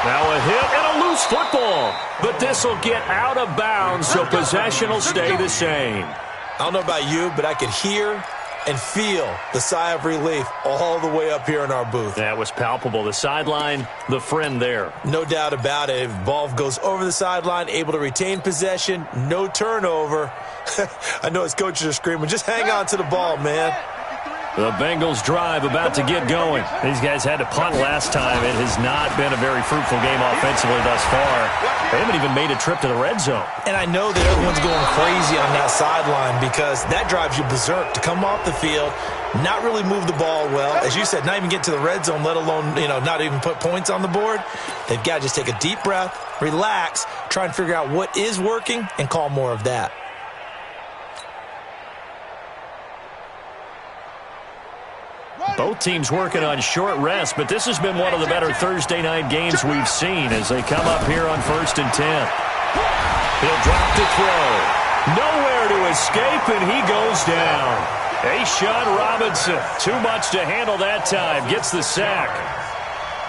Now a hit and a loose football. But this will get out of bounds, so possession will stay the same. I don't know about you, but I could hear and feel the sigh of relief all the way up here in our booth. That was palpable. The sideline, the friend there. No doubt about it. If the ball goes over the sideline, able to retain possession, no turnover. I know his coaches are screaming, just hang on to the ball, man. The Bengals drive about to get going. These guys had to punt last time. It has not been a very fruitful game offensively thus far. They haven't even made a trip to the red zone. And I know that everyone's going crazy on that sideline because that drives you berserk to come off the field, not really move the ball well. As you said, not even get to the red zone, let alone, not even put points on the board. They've got to just take a deep breath, relax, try and figure out what is working and call more of that. Both teams working on short rest, but this has been one of the better Thursday night games we've seen as they come up here on 1st and 10. He'll drop to throw. Nowhere to escape, and he goes down. A'Shawn Robinson, too much to handle that time, gets the sack.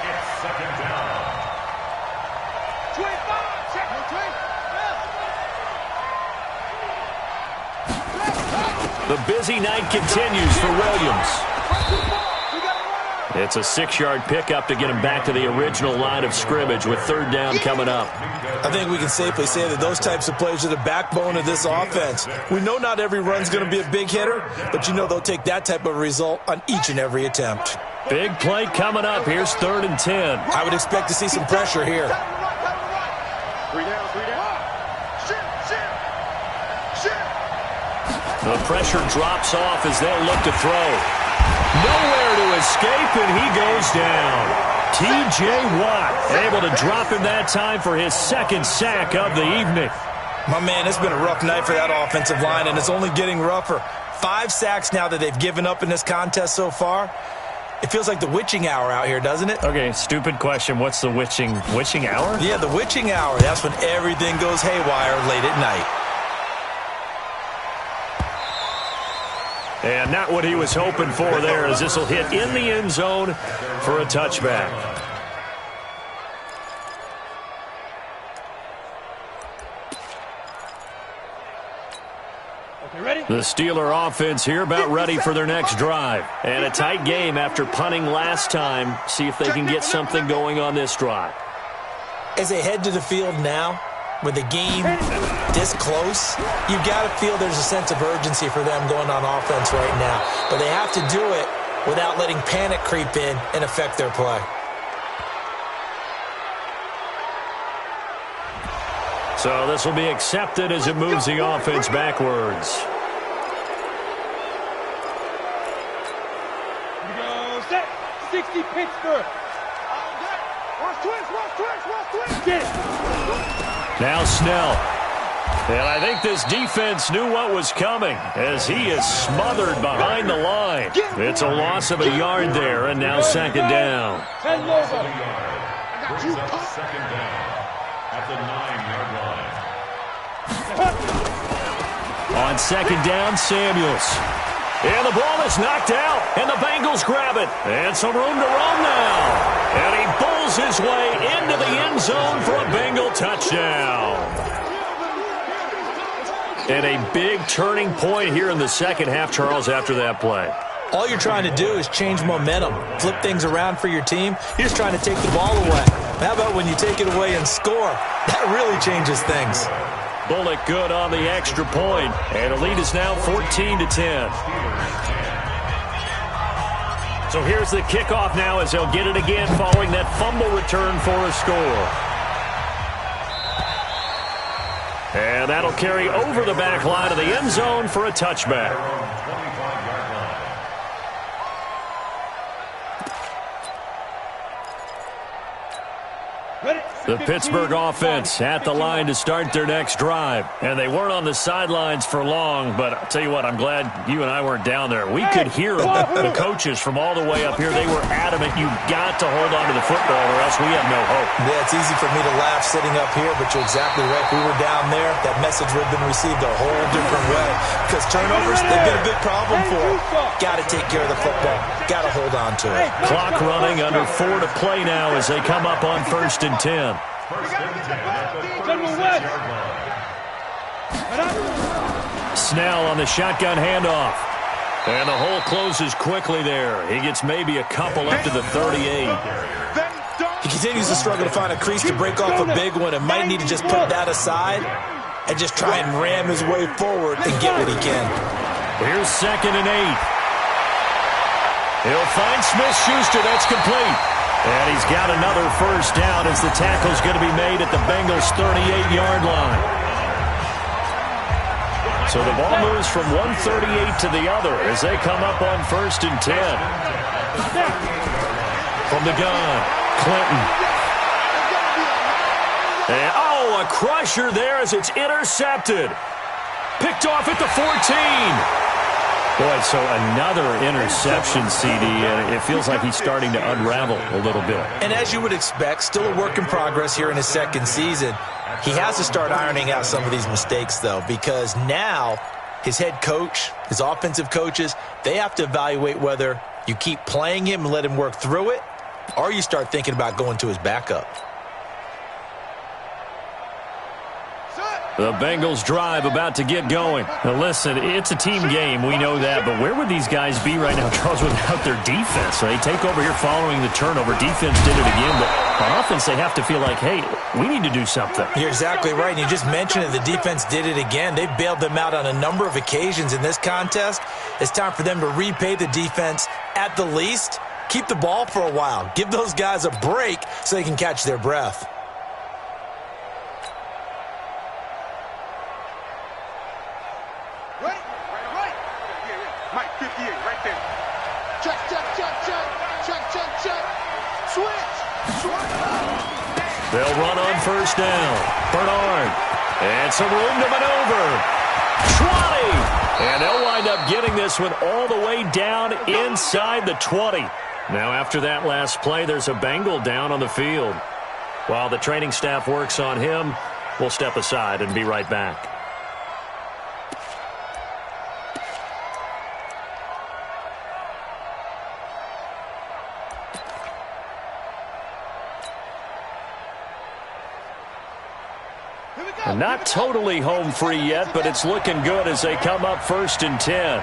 It's 2nd down. 25, The busy night continues for Williams. It's a 6-yard pickup to get him back to the original line of scrimmage with 3rd down coming up. I think we can safely say that those types of plays are the backbone of this offense. We know not every run's going to be a big hitter, but they'll take that type of result on each and every attempt. Big play coming up. Here's 3rd and 10. I would expect to see some pressure here. 3 down. The pressure drops off as they'll look to throw. Nowhere to escape, and he goes down. T.J. Watt able to drop him that time for his 2nd sack of the evening. My man, it's been a rough night for that offensive line, and it's only getting rougher. 5 sacks now that they've given up in this contest so far. It feels like the witching hour out here, doesn't it? Okay, stupid question. What's the witching hour? Yeah, the witching hour. That's when everything goes haywire late at night. And not what he was hoping for there, as this will hit in the end zone for a touchback. Okay, ready? The Steeler offense here about ready for their next drive. And a tight game after punting last time. See if they can get something going on this drive. As they head to the field now, with the game this close, you've got to feel there's a sense of urgency for them going on offense right now. But they have to do it without letting panic creep in and affect their play. So this will be accepted as it moves the offense backwards. Here we go, set. 60 Pittsburgh. Watch twist. Get it. Now Snell. And I think this defense knew what was coming as he is smothered behind the line. It's a loss of a yard there, and now 2nd down. 10 logo. Brings up 2nd down at the 9-yard line. On 2nd down, Samuels. And the ball is knocked out, and the Bengals grab it. And some room to roam now. And he pulls his way into the end zone for a Bengal touchdown. And a big turning point here in the second half, Charles, after that play. All you're trying to do is change momentum, flip things around for your team. You're just trying to take the ball away. How about when you take it away and score? That really changes things. Bullock good on the extra point, and the lead is now 14-10. So here's the kickoff now as they'll get it again following that fumble return for a score. And that'll carry over the back line of the end zone for a touchback. The Pittsburgh offense at the line to start their next drive. And they weren't on the sidelines for long, but I'll tell you what, I'm glad you and I weren't down there. We could hear the coaches from all the way up here. They were adamant, you've got to hold on to the football or else we have no hope. Yeah, it's easy for me to laugh sitting up here, but you're exactly right. If we were down there, that message would have been received a whole different way. Because turnovers, they've been a big problem for them. Got to take care of the football. Got to hold on to it. Clock running, under 4 to play now as they come up on 1st and 10. Snell on the shotgun handoff. And the hole closes quickly there. He gets maybe a couple up to the 38. He continues to struggle to find a crease to break off a big one and might need to just put that aside and just try and ram his way forward and get what he can. Here's 2nd and 8. He'll find Smith-Schuster. That's complete. And he's got another first down as the tackle's going to be made at the Bengals' 38-yard line. So the ball moves from 138 to the other as they come up on 1st and 10. From the gun, Clinton. And, oh, a crusher there as it's intercepted. Picked off at the 14. Boy, so another interception, CD, and it feels like he's starting to unravel a little bit. And as you would expect, still a work in progress here in his 2nd season. He has to start ironing out some of these mistakes, though, because now his head coach, his offensive coaches, they have to evaluate whether you keep playing him and let him work through it, or you start thinking about going to his backup. The Bengals drive about to get going. Now listen, it's a team game, we know that, but where would these guys be right now, Charles, without their defense? So they take over here following the turnover. Defense did it again, but on offense they have to feel like, hey, we need to do something. You're exactly right, and you just mentioned it. The defense did it again. They bailed them out on a number of occasions in this contest. It's time for them to repay the defense at the least. Keep the ball for a while. Give those guys a break so they can catch their breath. They'll run on 1st down. Bernard. And some room to maneuver. 20. And they'll wind up getting this one all the way down inside the 20. Now after that last play, there's a Bengal down on the field. While the training staff works on him, we'll step aside and be right back. Not totally home free yet, but it's looking good as they come up 1st and 10.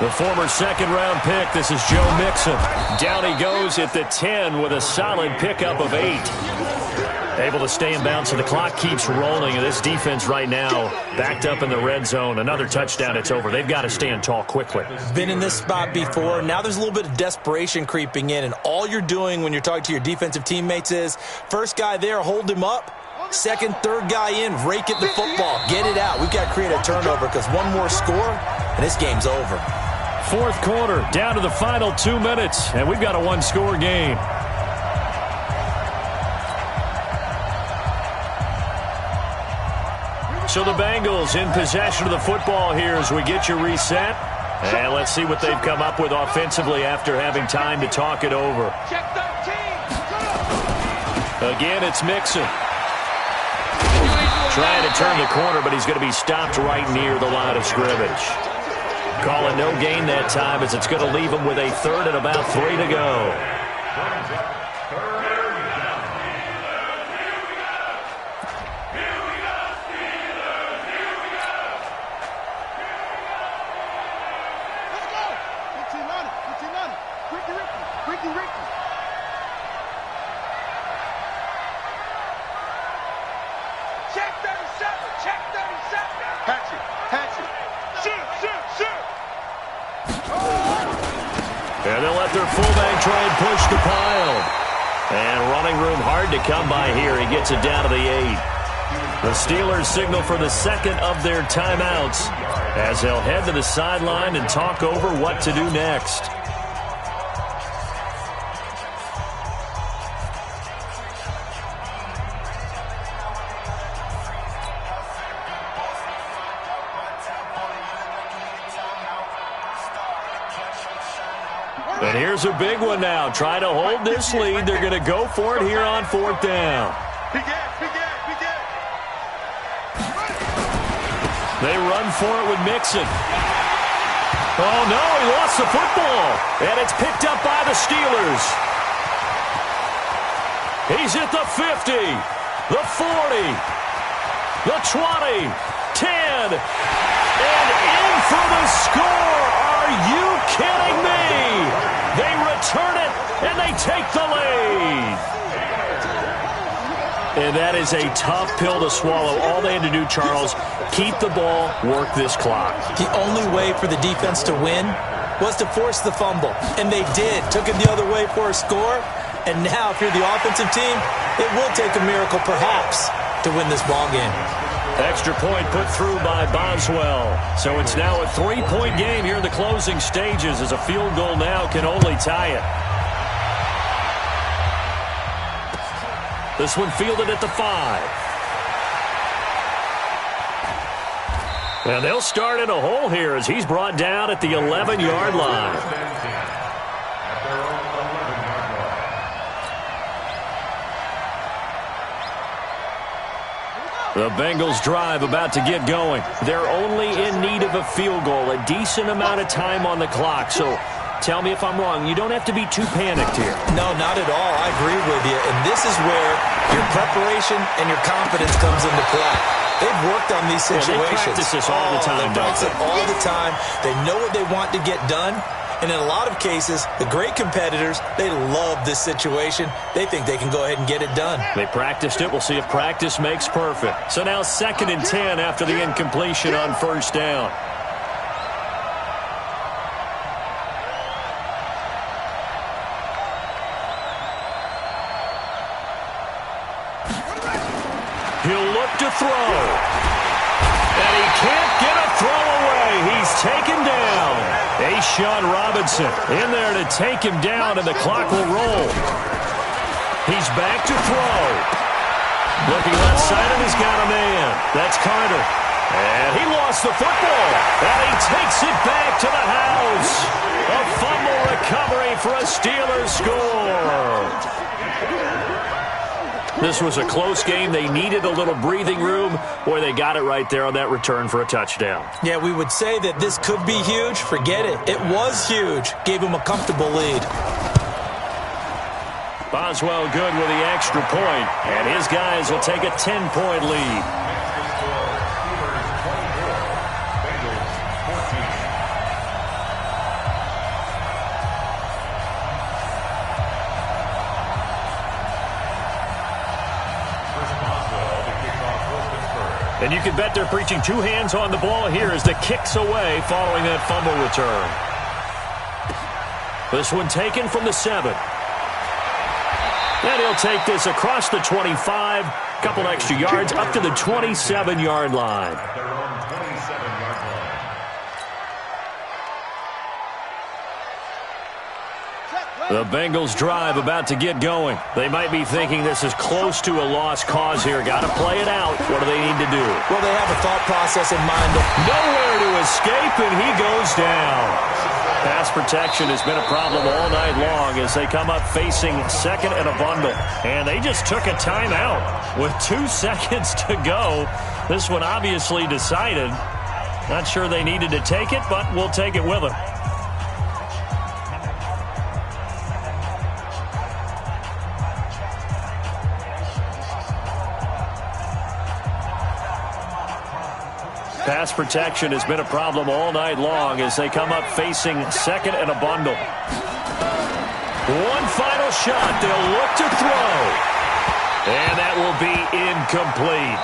The former 2nd-round pick, this is Joe Mixon. Down he goes at the 10 with a solid pickup of 8. Able to stay in bounds, so the clock keeps rolling. And this defense right now backed up in the red zone. Another touchdown, it's over. They've got to stand tall quickly. Been in this spot before. Now there's a little bit of desperation creeping in. And all you're doing when you're talking to your defensive teammates is, first guy there, hold him up. Second, third guy in, rake at the football. Get it out. We've got to create a turnover because one more score, and this game's over. 4th quarter, down to the final 2 minutes. And we've got a one-score game. So the Bengals in possession of the football here as we get you reset. And let's see what they've come up with offensively after having time to talk it over. Again, it's Mixon. Trying to turn the corner, but he's going to be stopped right near the line of scrimmage. Calling no gain that time as it's going to leave him with a 3rd and about 3 to go. Hatch it. Hatch it. Shoot, shoot, shoot. And they'll let their fullback try and push the pile. And running room hard to come by here. He gets it down to the 8. The Steelers signal for the second of their timeouts as they'll head to the sideline and talk over what to do next. And here's a big one now. Try to hold this lead. They're going to go for it here on 4th down. They run for it with Mixon. Oh, no, he lost the football. And it's picked up by the Steelers. He's at the 50, the 40, the 20, 10, and in for the score. Are you kidding me? They return it, and they take the lead. And that is a tough pill to swallow. All they had to do, Charles, keep the ball, work this clock. The only way for the defense to win was to force the fumble. And they did. Took it the other way for a score. And now, if you're the offensive team, it will take a miracle, perhaps, to win this ball game. Extra point put through by Boswell. So it's now a 3-point game here in the closing stages as a field goal now can only tie it. This one fielded at the 5. And they'll start in a hole here as he's brought down at the 11-yard line. The Bengals drive about to get going. They're only in need of a field goal, a decent amount of time on the clock. So tell me if I'm wrong. You don't have to be too panicked here. No, not at all. I agree with you. And this is where your preparation and your confidence comes into play. They've worked on these situations. They practice this all the time, They practice it all the time. They know what they want to get done. And in a lot of cases, the great competitors, they love this situation. They think they can go ahead and get it done. They practiced it. We'll see if practice makes perfect. So now 2nd and 10 after the incompletion on 1st down. He'll look to throw. And he can't get a throw away. He's taken down. Sean Robinson in there to take him down, and the clock will roll. He's back to throw. Looking left side, and he's got a man. That's Carter. And he lost the football. And he takes it back to the house. A fumble recovery for a Steelers score. This was a close game. They needed a little breathing room. Boy, they got it right there on that return for a touchdown. Yeah, we would say that this could be huge. Forget it. It was huge. Gave him a comfortable lead. Boswell good with the extra point, and his guys will take a 10-point lead. And you can bet they're preaching 2 hands on the ball here as the kick's away following that fumble return. This one taken from the 7. And he'll take this across the 25, couple extra yards up to the 27-yard line. The Bengals drive about to get going. They might be thinking this is close to a lost cause here. Got to play it out. What do they need to do? Well, they have a thought process in mind. Nowhere to escape, and he goes down. Pass protection has been a problem all night long as they come up facing 2nd and a bundle. And they just took a timeout with 2 seconds to go. This one obviously decided. Not sure they needed to take it, but we'll take it with them. Pass protection has been a problem all night long as they come up facing 2nd and a bundle. One final shot. They'll look to throw. And that will be incomplete.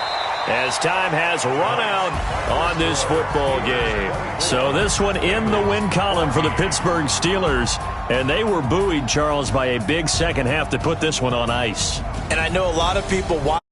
as time has run out on this football game. So this one in the win column for the Pittsburgh Steelers. And they were buoyed, Charles, by a big second half to put this one on ice. And I know a lot of people watch